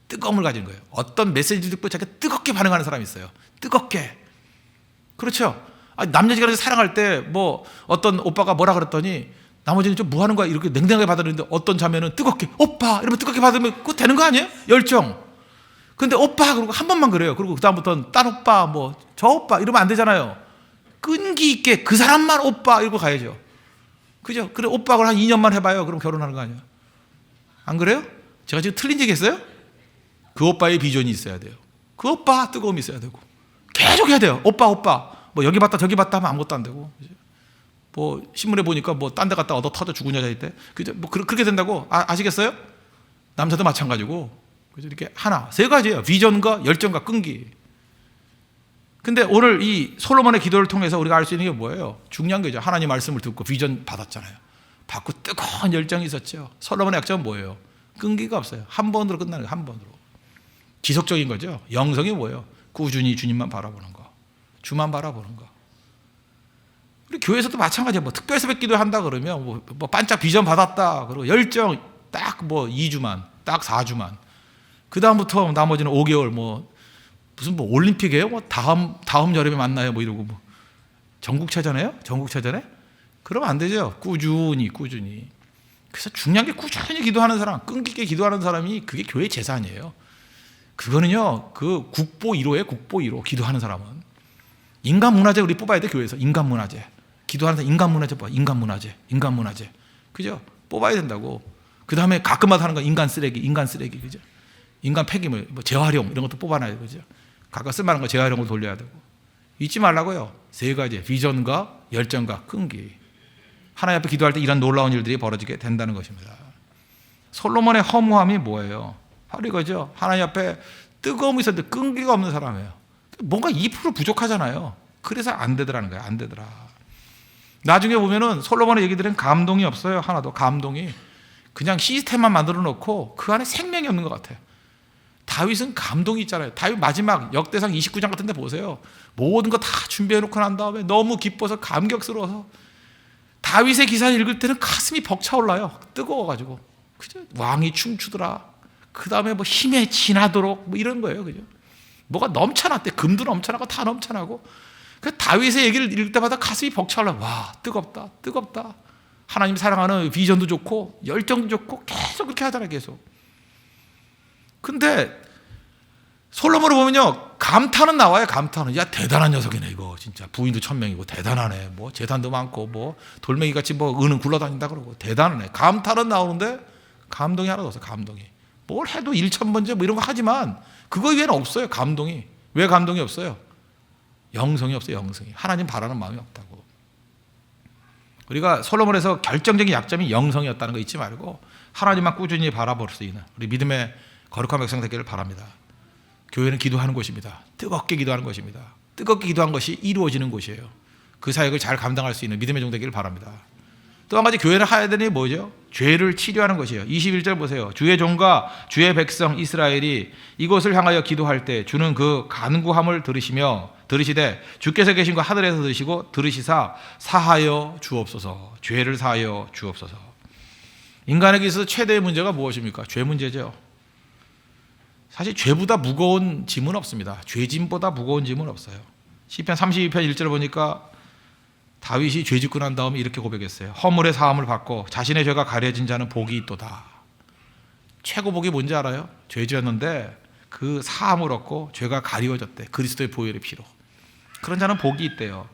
뜨거움을 가진 거예요. 어떤 메시지 듣고 자기가 뜨겁게 반응하는 사람이 있어요. 뜨겁게. 그렇죠? 남녀지간에서 사랑할 때 뭐 어떤 오빠가 뭐라 그랬더니 나머지는 좀 뭐 하는 거야? 이렇게 냉정하게 받아들이는데 어떤 자매는 뜨겁게 오빠 이러면 뜨겁게 받으면 그거 되는 거 아니에요? 열정. 근데 오빠 그러고 한 번만 그래요. 그리고 그다음부터는 딸 오빠 뭐 저 오빠 이러면 안 되잖아요. 끈기 있게 그 사람만 오빠 이러고 가야죠. 그죠? 그래 오빠가 한 2년만 해봐요. 그럼 결혼하는 거 아니야? 안 그래요? 제가 지금 틀린 얘기 했어요? 그 오빠의 비전이 있어야 돼요. 그 오빠 뜨거움이 있어야 되고 계속 해야 돼요. 오빠 뭐 여기 봤다 저기 봤다 하면 아무것도 안 되고 뭐 신문에 보니까 뭐 딴 데 갔다 얻어 터져 죽은 여자 있대. 그죠? 뭐 그렇게 된다고 아시겠어요? 남자도 마찬가지고 그래서 이렇게 하나 세 가지예요. 비전과 열정과 끈기. 근데 오늘 이 솔로몬의 기도를 통해서 우리가 알 수 있는 게 뭐예요? 중요한 거죠. 하나님 말씀을 듣고 비전 받았잖아요. 받고 뜨거운 열정이 있었죠. 솔로몬의 약점은 뭐예요? 끈기가 없어요. 한 번으로 끝나는 거예요. 한 번으로. 지속적인 거죠. 영성이 뭐예요? 꾸준히 주님만 바라보는 거. 주만 바라보는 거. 우리 교회에서도 마찬가지예요. 뭐 특별 새벽 기도 한다 그러면 뭐 반짝 비전 받았다. 그리고 열정 딱 뭐 2주만, 딱 4주만. 그 다음부터 나머지는 5개월 뭐 무슨 뭐 올림픽이에요? 뭐 다음 여름에 만나요? 뭐 이러고 뭐 전국체전이에요? 전국체전에? 그러면 안 되죠. 꾸준히. 그래서 중요한 게 꾸준히 기도하는 사람, 끈기 있게 기도하는 사람이 그게 교회 재산이에요. 그거는요, 그 국보 1호예요. 국보 1호. 기도하는 사람은 인간 문화재 우리 뽑아야 돼. 교회에서 인간 문화재. 기도하는 사람 인간 문화재 뽑아. 인간 문화재. 그죠? 뽑아야 된다고. 그 다음에 가끔마다 하는 건 인간 쓰레기. 그죠? 인간 폐기물, 뭐 재활용 이런 것도 뽑아놔야 되죠. 각각 쓸만한 거 재활용으로 돌려야 되고. 잊지 말라고요. 세 가지 비전과 열정과 끈기. 하나님 앞에 기도할 때 이런 놀라운 일들이 벌어지게 된다는 것입니다. 솔로몬의 허무함이 뭐예요? 바로 이거죠. 하나님 앞에 뜨거움이 있었는데 끈기가 없는 사람이에요. 뭔가 2% 부족하잖아요. 그래서 안 되더라는 거예요. 안 되더라. 나중에 보면은 솔로몬의 얘기들은 감동이 없어요. 하나도 감동이. 그냥 시스템만 만들어 놓고 그 안에 생명이 없는 것 같아요. 다윗은 감동이 있잖아요. 다윗 마지막 역대상 29장 같은 데 보세요. 모든 거 다 준비해 놓고 난 다음에 너무 기뻐서 감격스러워서 다윗의 기사를 읽을 때는 가슴이 벅차올라요. 뜨거워가지고. 그죠? 왕이 춤추더라. 그 다음에 뭐 힘에 진하도록 뭐 이런 거예요. 그죠? 뭐가 넘쳐났대. 금도 넘쳐나고 다 넘쳐나고. 그 다윗의 얘기를 읽을 때마다 가슴이 벅차올라. 와, 뜨겁다, 뜨겁다. 하나님 사랑하는 비전도 좋고 열정도 좋고 계속 그렇게 하잖아요. 계속. 근데 솔로몬을 보면요, 감탄은 나와요. 감탄은. 야, 대단한 녀석이네 이거. 진짜 부인도 1000명이고 대단하네. 뭐 재산도 많고 뭐 돌멩이 같이 뭐 은은 굴러다닌다 그러고 대단하네. 감탄은 나오는데 감동이 하나도 없어요. 감동이. 뭘 해도 1000번째 뭐 이런 거 하지만 그거 외에는 없어요. 감동이. 왜 감동이 없어요? 영성이 없어요. 영성이. 하나님 바라는 마음이 없다고. 우리가 솔로몬에서 결정적인 약점이 영성이었다는 거 잊지 말고 하나님만 꾸준히 바라볼 수 있는 우리 믿음의 거룩한 백성 되기를 바랍니다. 교회는 기도하는 곳입니다. 뜨겁게 기도하는 것입니다. 뜨겁게 기도한 것이 이루어지는 곳이에요. 그 사역을 잘 감당할 수 있는 믿음의 종 되기를 바랍니다. 또 한 가지 교회는 해야 되는 게 뭐죠? 죄를 치료하는 것이에요. 21절 보세요. 주의 종과 주의 백성 이스라엘이 이곳을 향하여 기도할 때 주는 그 간구함을 들으시되 주께서 계신 거 하늘에서 들으시고 들으시사 사하여 주옵소서. 죄를 사하여 주옵소서. 인간에게 있어서 최대의 문제가 무엇입니까? 죄 문제죠. 사실 죄보다 무거운 짐은 없습니다. 죄짐보다 무거운 짐은 없어요. 시편 32편 1절을 보니까 다윗이 죄 짓고 난 다음에 이렇게 고백했어요. 허물의 사함을 받고 자신의 죄가 가려진 자는 복이 있도다. 최고 복이 뭔지 알아요? 죄 지었는데 그 사함을 얻고 죄가 가리워졌대. 그리스도의 보혈의 피로. 그런 자는 복이 있대요.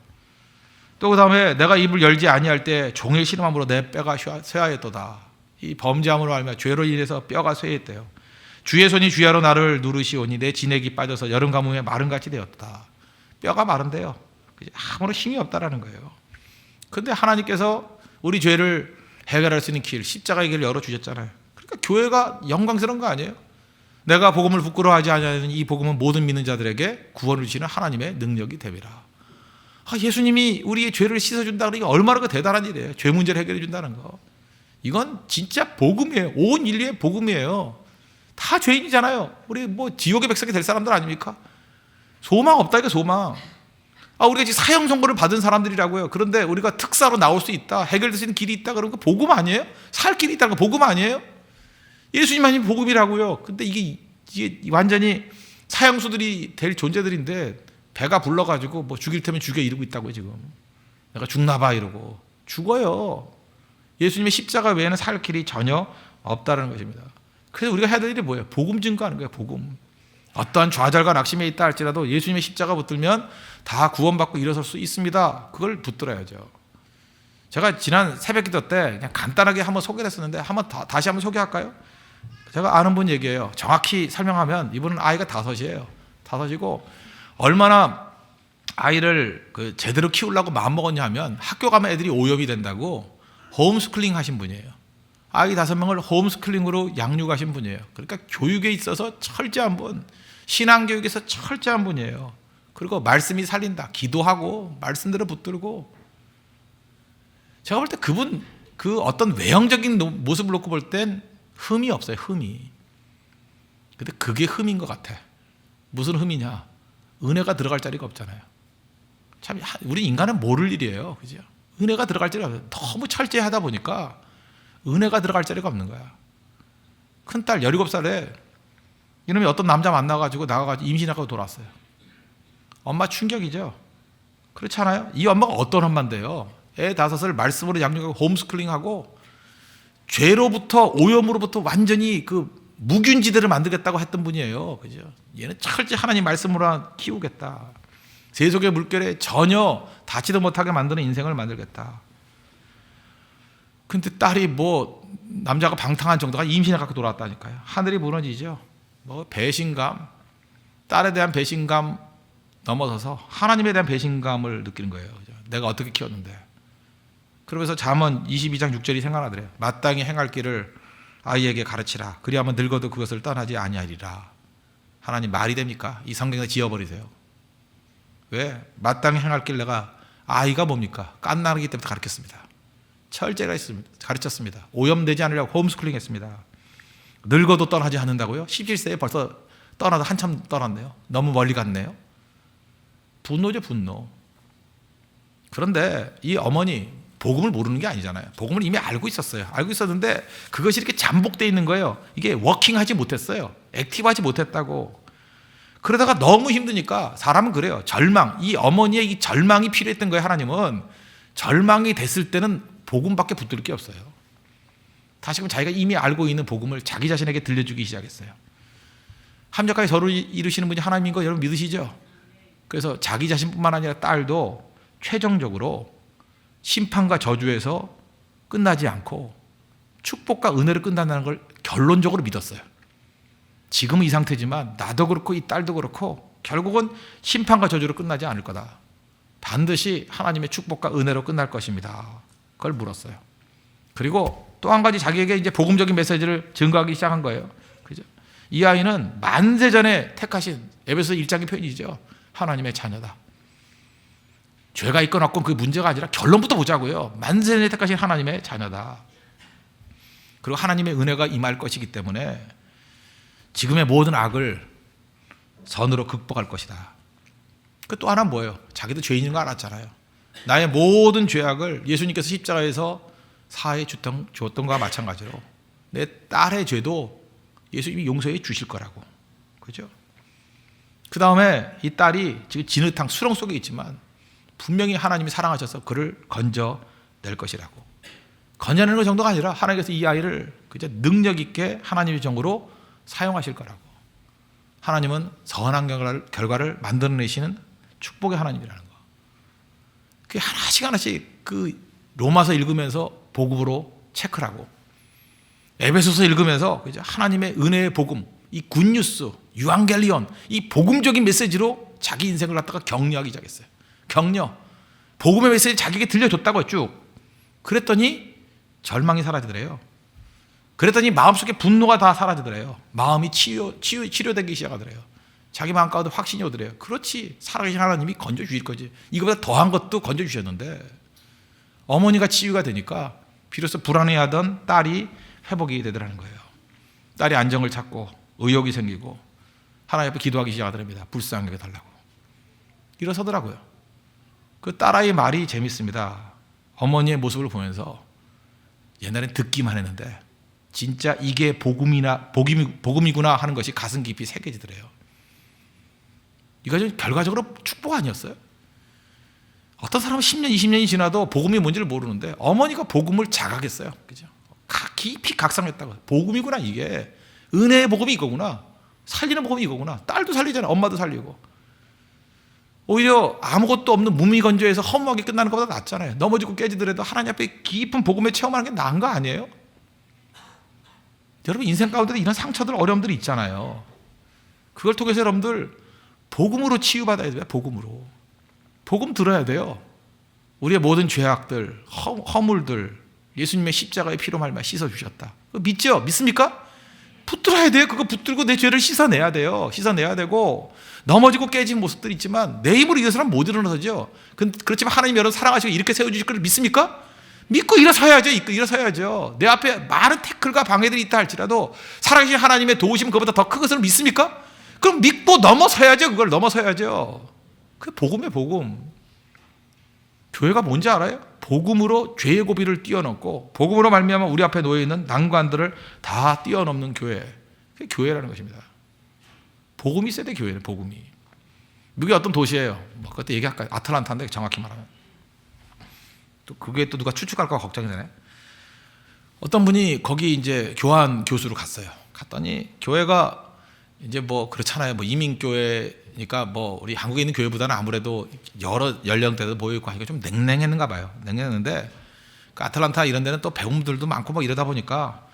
또 그 다음에 내가 입을 열지 아니할 때 종일 신음함으로 내 뼈가 쇠하였도다. 이 범죄함으로 알면 죄로 인해서 뼈가 쇠했대요. 주의 손이 주야로 나를 누르시오니 내 진액이 빠져서 여름 가뭄에 마른같이 되었다. 뼈가 마른데요. 아무런 힘이 없다라는 거예요. 그런데 하나님께서 우리 죄를 해결할 수 있는 길, 십자가의 길을 열어주셨잖아요. 그러니까 교회가 영광스러운 거 아니에요? 내가 복음을 부끄러워하지 않는 이 복음은 모든 믿는 자들에게 구원을 주시는 하나님의 능력이 됨이라. 예수님이 우리의 죄를 씻어준다 그러니까 얼마나 그 대단한 일이에요. 죄 문제를 해결해 준다는 거. 이건 진짜 복음이에요. 온 인류의 복음이에요. 다 죄인이잖아요. 우리 뭐 지옥의 백성이 될 사람들 아닙니까? 소망 없다 이거 소망. 우리가 지금 사형 선고를 받은 사람들이라고요. 그런데 우리가 특사로 나올 수 있다, 해결될 수 있는 길이 있다 그런 거 복음 아니에요? 살 길이 있다는 거 복음 아니에요? 예수님만이 복음이라고요. 근데 이게 완전히 사형수들이 될 존재들인데 배가 불러가지고 뭐 죽일 테면 죽여 이러고 있다고요 지금. 내가 죽나봐 이러고 죽어요. 예수님의 십자가 외에는 살 길이 전혀 없다는 것입니다. 그래서 우리가 해야 될 일이 뭐예요? 복음 증거하는 거예요. 복음. 어떠한 좌절과 낙심에 있다 할지라도 예수님의 십자가 붙들면 다 구원받고 일어설 수 있습니다. 그걸 붙들어야죠. 제가 지난 새벽기도 때 그냥 간단하게 한번 소개를 했었는데 다시 한번 소개할까요? 제가 아는 분 얘기예요. 정확히 설명하면 이분은 아이가 5이에요. 5이고 얼마나 아이를 제대로 키우려고 마음먹었냐 하면 학교 가면 애들이 오염이 된다고 홈스쿨링 하신 분이에요. 아이 5명을 홈스쿨링으로 양육하신 분이에요. 그러니까 교육에 있어서 철저한 분, 신앙교육에서 철저한 분이에요. 그리고 말씀이 살린다. 기도하고 말씀대로 붙들고. 제가 볼 때 그분 그 어떤 외형적인 모습을 놓고 볼 땐 흠이 없어요. 흠이. 근데 그게 흠인 것 같아. 무슨 흠이냐? 은혜가 들어갈 자리가 없잖아요. 참 우리 인간은 모를 일이에요. 그죠? 은혜가 들어갈 자리가 없어요. 너무 철저하다 보니까 은혜가 들어갈 자리가 없는 거야. 큰딸 17살에 이놈이 어떤 남자 만나가지고 나가가지고 임신하고 돌아왔어요. 엄마 충격이죠. 그렇지 않아요? 이 엄마가 어떤 엄마인데요? 애 5을 말씀으로 양육하고 홈스쿨링하고 죄로부터 오염으로부터 완전히 그 무균지대를 만들겠다고 했던 분이에요. 그죠? 얘는 철저히 하나님 말씀으로 키우겠다. 세속의 물결에 전혀 닿지도 못하게 만드는 인생을 만들겠다. 근데 딸이 뭐 남자가 방탕한 정도가 임신해 갖고 돌아왔다니까요. 하늘이 무너지죠. 뭐 배신감, 딸에 대한 배신감 넘어서서 하나님에 대한 배신감을 느끼는 거예요. 그죠? 내가 어떻게 키웠는데. 그러면서 잠언 22장 6절이 생각나더래요. 마땅히 행할 길을 아이에게 가르치라. 그리하면 늙어도 그것을 떠나지 아니하리라. 하나님 말이 됩니까? 이 성경에 지워버리세요. 왜? 마땅히 행할 길 내가 아이가 뭡니까? 깐나르기 때부터 가르쳤습니다. 철제가 있습니다. 가르쳤습니다. 오염되지 않으려고 홈스쿨링 했습니다. 늙어도 떠나지 않는다고요? 17세에 벌써 떠나도 한참 떠났네요. 너무 멀리 갔네요. 분노죠, 분노. 그런데 이 어머니 복음을 모르는 게 아니잖아요. 복음을 이미 알고 있었어요. 알고 있었는데 그것이 이렇게 잠복되어 있는 거예요. 이게 워킹하지 못했어요. 액티브하지 못했다고. 그러다가 너무 힘드니까 사람은 그래요. 절망, 이 어머니의 이 절망이 필요했던 거예요. 하나님은 절망이 됐을 때는 복음밖에 붙들 게 없어요. 다시금 자기가 이미 알고 있는 복음을 자기 자신에게 들려주기 시작했어요. 합력하게 저를 이루시는 분이 하나님인 거 여러분 믿으시죠? 그래서 자기 자신뿐만 아니라 딸도 최종적으로 심판과 저주에서 끝나지 않고 축복과 은혜로 끝난다는 걸 결론적으로 믿었어요. 지금은 이 상태지만 나도 그렇고 이 딸도 그렇고 결국은 심판과 저주로 끝나지 않을 거다. 반드시 하나님의 축복과 은혜로 끝날 것입니다. 그걸 물었어요. 그리고 또 한 가지 자기에게 이제 복음적인 메시지를 증거하기 시작한 거예요. 그죠? 이 아이는 만세 전에 택하신 에베소 1장의 표현이죠. 하나님의 자녀다. 죄가 있건 없건 그게 문제가 아니라 결론부터 보자고요. 만세 전에 택하신 하나님의 자녀다. 그리고 하나님의 은혜가 임할 것이기 때문에 지금의 모든 악을 선으로 극복할 것이다. 그 또 하나는 뭐예요? 자기도 죄인인 거 알았잖아요. 나의 모든 죄악을 예수님께서 십자가에서 사해 주었던 것과 마찬가지로 내 딸의 죄도 예수님이 용서해 주실 거라고. 그죠? 그 다음에 이 딸이 지금 진흙탕 수렁 속에 있지만 분명히 하나님이 사랑하셔서 그를 건져낼 것이라고. 건져내는 것 정도가 아니라 하나님께서 이 아이를 그저 능력 있게 하나님의 종으로 사용하실 거라고. 하나님은 선한 결과를 만들어내시는 축복의 하나님이라는 거. 그게 하나씩 하나씩 그 로마서 읽으면서 복음으로 체크하고 에베소서 읽으면서 하나님의 은혜의 복음, 이 굿뉴스, 유앙겔리온, 이 복음적인 메시지로 자기 인생을 갖다가 격려하기 시작했어요. 격려. 복음의 메시지 자기에게 들려줬다고 쭉. 그랬더니 절망이 사라지더래요. 그랬더니 마음속에 분노가 다 사라지더래요. 마음이 치료되기 시작하더래요. 자기 마음 가운데 확신이 오더래요. 그렇지, 살아계신 하나님이 건져주실 거지. 이거보다 더한 것도 건져주셨는데 어머니가 치유가 되니까 비로소 불안해하던 딸이 회복이 되더라는 거예요. 딸이 안정을 찾고 의욕이 생기고 하나님 앞에 기도하기 시작하더랍니다. 불쌍하게 달라고. 일어서더라고요. 그 딸아이의 말이 재밌습니다. 어머니의 모습을 보면서 옛날엔 듣기만 했는데 진짜 이게 복음이구나 하는 것이 가슴 깊이 새겨지더래요. 이거 결과적으로 축복 아니었어요? 어떤 사람은 10년, 20년이 지나도 복음이 뭔지를 모르는데 어머니가 복음을 자각했어요. 그죠? 깊이 각성했다고. 복음이구나, 이게. 은혜의 복음이 이거구나. 살리는 복음이 이거구나. 딸도 살리잖아요. 엄마도 살리고. 오히려 아무것도 없는 무미건조해서 허무하게 끝나는 것보다 낫잖아요. 넘어지고 깨지더라도 하나님 앞에 깊은 복음에 체험하는 게 나은 거 아니에요? 여러분 인생 가운데도 이런 상처들, 어려움들이 있잖아요. 그걸 통해서 여러분들 복음으로 치유받아야 돼요. 복음으로. 복음 들어야 돼요. 우리의 모든 죄악들, 허물들 예수님의 십자가의 피로 말미암아 씻어주셨다. 믿죠? 믿습니까? 붙들어야 돼요. 그거 붙들고 내 죄를 씻어내야 돼요. 씻어내야 되고 넘어지고 깨진 모습들이 있지만 내 힘으로 이것은 못 일어나서죠. 그렇지만 하나님 여러분 사랑하시고 이렇게 세워주실 걸 믿습니까? 믿고 일어서야죠. 일어서야죠. 내 앞에 많은 태클과 방해들이 있다 할지라도 살아계신 하나님의 도우심 그보다 더 큰 것을 믿습니까? 그럼 믿고 넘어서야죠. 그걸 넘어서야죠. 그게 복음이에요. 복음. 교회가 뭔지 알아요? 복음으로 죄의 고비를 뛰어넘고 복음으로 말미암아 우리 앞에 놓여있는 난관들을 다 뛰어넘는 교회. 그게 교회라는 것입니다. 복음이 있어야 돼. 교회는 복음이. 미국의 어떤 도시예요. 뭐 그것도 얘기할까요? 아틀란타인데 정확히 말하면. 또 그게 또 누가 추측할까 걱정이 되네. 어떤 분이 거기 이제 교환 교수로 갔어요. 갔더니 교회가 이제 뭐 그렇잖아요. 뭐 이민교회니까 뭐 우리 한국에 있는 교회보다는 아무래도 여러 연령대도 모여있고 하니까 좀 냉랭했는가 봐요. 냉랭했는데 그 아틀란타 이런 데는 또 배움들도 많고 뭐 이러다 보니까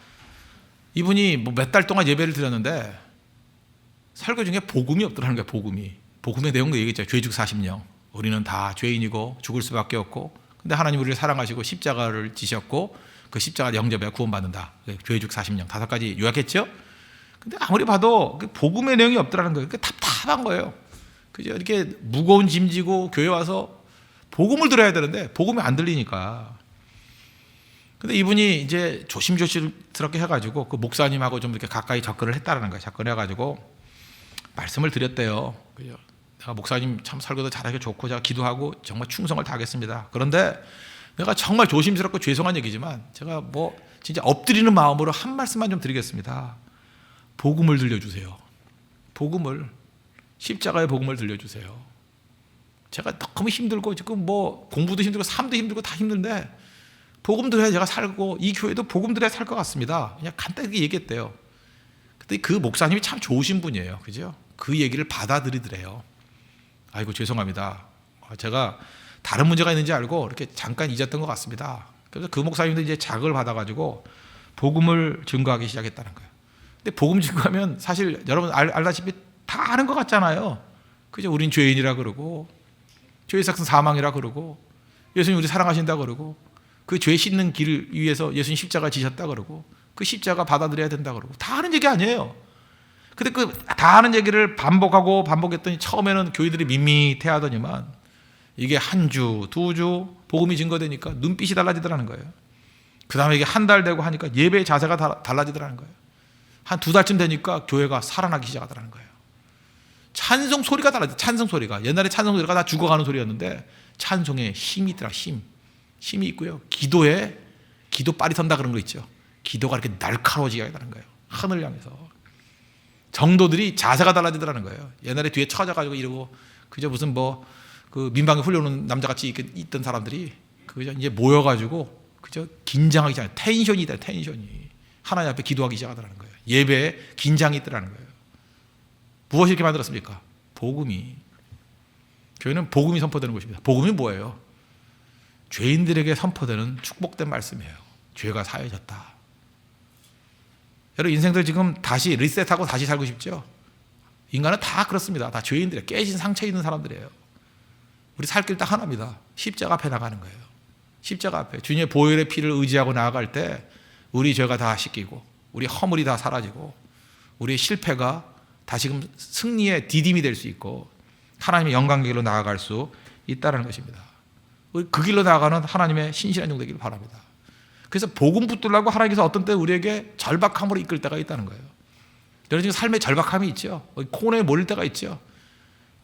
이분이 뭐 몇 달 동안 예배를 드렸는데 설교 중에 복음이 없더라는 거예요. 복음의 내용도 얘기했죠. 죄죽 40령. 우리는 다 죄인이고 죽을 수밖에 없고 근데 하나님 우리를 사랑하시고 십자가를 지셨고 그 십자가 영접해야 구원받는다. 죄죽 40령 5가지 요약했죠. 근데 아무리 봐도 복음의 내용이 없더라는 거예요. 답답한 거예요. 그죠? 이렇게 무거운 짐 지고 교회 와서 복음을 들어야 되는데 복음이 안 들리니까. 근데 이분이 이제 조심스럽게 해가지고 그 목사님하고 좀 이렇게 가까이 접근을 했다라는 거예요. 접근해가지고 말씀을 드렸대요. 그죠? 내가 목사님 참 설교도 잘하기 좋고 제가 기도하고 정말 충성을 다하겠습니다. 그런데 내가 정말 조심스럽고 죄송한 얘기지만 제가 뭐 진짜 엎드리는 마음으로 한 말씀만 좀 드리겠습니다. 복음을 들려주세요. 복음을, 십자가의 복음을 들려주세요. 제가 너무 힘들고 지금 뭐 공부도 힘들고 삶도 힘들고 다 힘든데 복음 들어야 제가 살고 이 교회도 복음 들어야 살 것 같습니다. 그냥 간단하게 얘기했대요. 근데 그 목사님이 참 좋으신 분이에요. 그죠? 그 얘기를 받아들이더래요. 아이고 죄송합니다. 제가 다른 문제가 있는지 알고 이렇게 잠깐 잊었던 것 같습니다. 그래서 그 목사님도 이제 자극을 받아가지고 복음을 증거하기 시작했다는 거예요. 근데 복음 증거하면 사실 여러분 알다시피 다 아는 것 같잖아요. 그죠? 우린 죄인이라 그러고 죄의 삭은 사망이라 그러고 예수님 우리 사랑하신다 그러고 그 죄 씻는 길 위해서 예수님 십자가 지셨다 그러고 그 십자가 받아들여야 된다 그러고 다 아는 얘기 아니에요. 근데 그 다 아는 얘기를 반복하고 반복했더니 처음에는 교회들이 밋밋해하더니만 이게 한 주, 두 주 복음이 증거되니까 눈빛이 달라지더라는 거예요. 그 다음에 이게 한 달 되고 하니까 예배의 자세가 달라지더라는 거예요. 한 두 달쯤 되니까 교회가 살아나기 시작하더라는 거예요. 찬송 소리가 달라져. 찬송 소리가 옛날에 찬송 소리가 다 죽어가는 소리였는데 찬송에 힘이 있더라. 힘이 있고요. 기도에 기도 빨이 선다 그런 거 있죠. 기도가 이렇게 날카로워지게 하는 거예요. 하늘 향해서 정도들이 자세가 달라지더라는 거예요. 옛날에 뒤에 처져가지고 이러고 그저 무슨 뭐 그 민방위 훌륭한 남자같이 있던 사람들이 그저 이제 모여가지고 그저 긴장하기 시작. 텐션이 하나님 앞에 기도하기 시작하더라는 거예요. 예배에 긴장이 있더라는 거예요. 무엇이 이렇게 만들었습니까? 복음이. 교회는 복음이 선포되는 곳입니다. 복음이 뭐예요? 죄인들에게 선포되는 축복된 말씀이에요. 죄가 사해졌다. 여러분 인생들 지금 다시 리셋하고 다시 살고 싶죠? 인간은 다 그렇습니다. 다 죄인들이에요. 깨진 상처 있는 사람들이에요. 우리 살 길 딱 하나입니다. 십자가 앞에 나가는 거예요. 십자가 앞에 주님의 보혈의 피를 의지하고 나아갈 때 우리 죄가 다 씻기고 우리 허물이 다 사라지고 우리의 실패가 다시금 승리의 디딤이 될 수 있고 하나님의 영광의 길로 나아갈 수 있다는 것입니다. 우리 그 길로 나아가는 하나님의 신실한 종 되기를 바랍니다. 그래서 복음 붙들라고 하나님께서 어떤 때 우리에게 절박함으로 이끌 때가 있다는 거예요. 여러분 지금 삶에 절박함이 있죠. 코너에 몰릴 때가 있죠.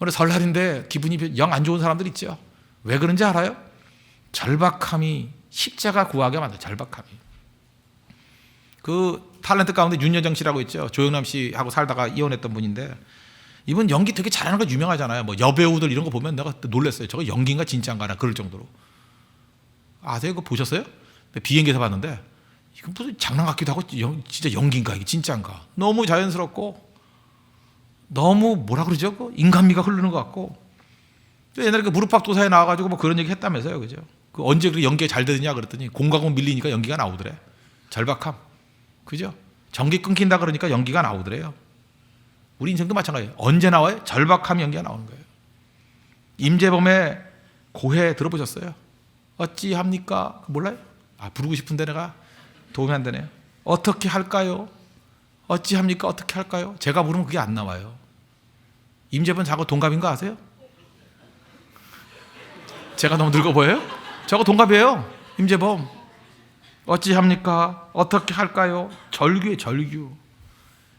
오늘 설날인데 기분이 영 안 좋은 사람들 있죠. 왜 그런지 알아요? 절박함이 십자가 구하게 만들어요. 절박함이. 그 탤런트 가운데 윤여정 씨라고 있죠. 조영남 씨하고 살다가 이혼했던 분인데 이분 연기 되게 잘하는 거 유명하잖아요. 뭐 여배우들 이런 거 보면 내가 놀랐어요. 저거 연기인가 진짜인가 나 그럴 정도로. 아세요? 그거 보셨어요? 비행기에서 봤는데 이건 무슨 장난 같기도 하고 진짜 연기인가 이게 진짜인가. 너무 자연스럽고 너무 뭐라 그러죠? 그 인간미가 흐르는 것 같고. 옛날에 그 무릎팍도사에 나와가지고 뭐 그런 얘기 했다면서요, 그죠? 그 언제 그렇게 연기가 잘 되느냐 그랬더니 공과금 밀리니까 연기가 나오더래. 절박함, 그죠? 전기 끊긴다 그러니까 연기가 나오더래요. 우리 인생도 마찬가지예요. 언제 나와요? 절박함 연기가 나오는 거예요. 임재범의 고해 들어보셨어요? 어찌합니까? 몰라요? 부르고 싶은데 내가 도움이 안 되네요. 어떻게 할까요? 어찌합니까? 어떻게 할까요? 제가 부르면 그게 안 나와요. 임재범 저하고 동갑인 거 아세요? 제가 너무 늙어 보여요? 저하고 동갑이에요. 임재범. 어찌합니까? 어떻게 할까요? 절규에 절규.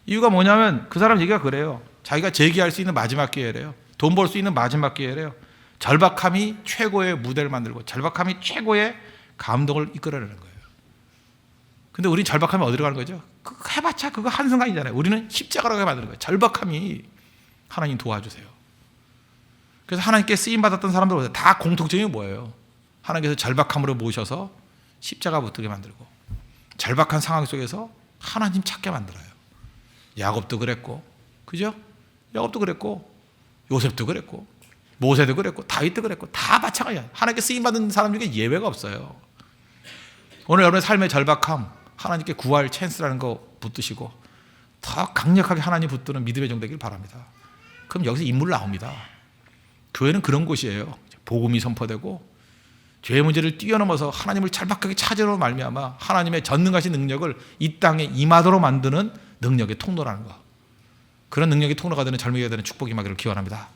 이유가 뭐냐면 그 사람 얘기가 그래요. 자기가 재기할 수 있는 마지막 기회래요. 돈 벌 수 있는 마지막 기회래요. 절박함이 최고의 무대를 만들고 절박함이 최고의 감동을 이끌어내는 거예요. 근데 우린 절박함이 어디로 가는 거죠? 그거 해봤자 그거 한순간이잖아요. 우리는 십자가로 만드는 거예요. 절박함이 하나님 도와주세요. 그래서 하나님께 쓰임받았던 사람들 다 공통점이 뭐예요? 하나님께서 절박함으로 모셔서 십자가 붙들게 만들고 절박한 상황 속에서 하나님 찾게 만들어요. 야곱도 그랬고, 그죠? 야곱도 그랬고, 요셉도 그랬고, 모세도 그랬고, 다윗도 그랬고, 다 마찬가지야. 하나님께 쓰임받은 사람 중에 예외가 없어요. 오늘 여러분의 삶의 절박함, 하나님께 구할 찬스라는 거 붙드시고 더 강력하게 하나님 붙드는 믿음의 종 되길 바랍니다. 그럼 여기서 인물 나옵니다. 교회는 그런 곳이에요. 복음이 선포되고 죄의 문제를 뛰어넘어서 하나님을 절박하게 찾으러 말미암아 하나님의 전능하신 능력을 이 땅에 임하도록 만드는 능력의 통로라는 거. 그런 능력의 통로가 되는 젊은이가 되는 축복이 임하기를 기원합니다.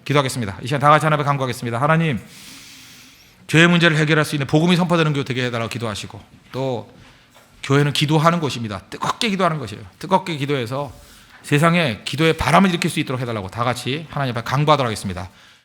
기도하겠습니다. 이 시간 다 같이 하나님 앞에 간구하겠습니다. 하나님, 죄의 문제를 해결할 수 있는 복음이 선포되는 교회 되게 해달라고 기도하시고 또 교회는 기도하는 곳입니다. 뜨겁게 기도하는 것이에요. 뜨겁게 기도해서 세상에 기도의 바람을 일으킬 수 있도록 해달라고 다 같이 하나님 앞에 간구하도록 하겠습니다.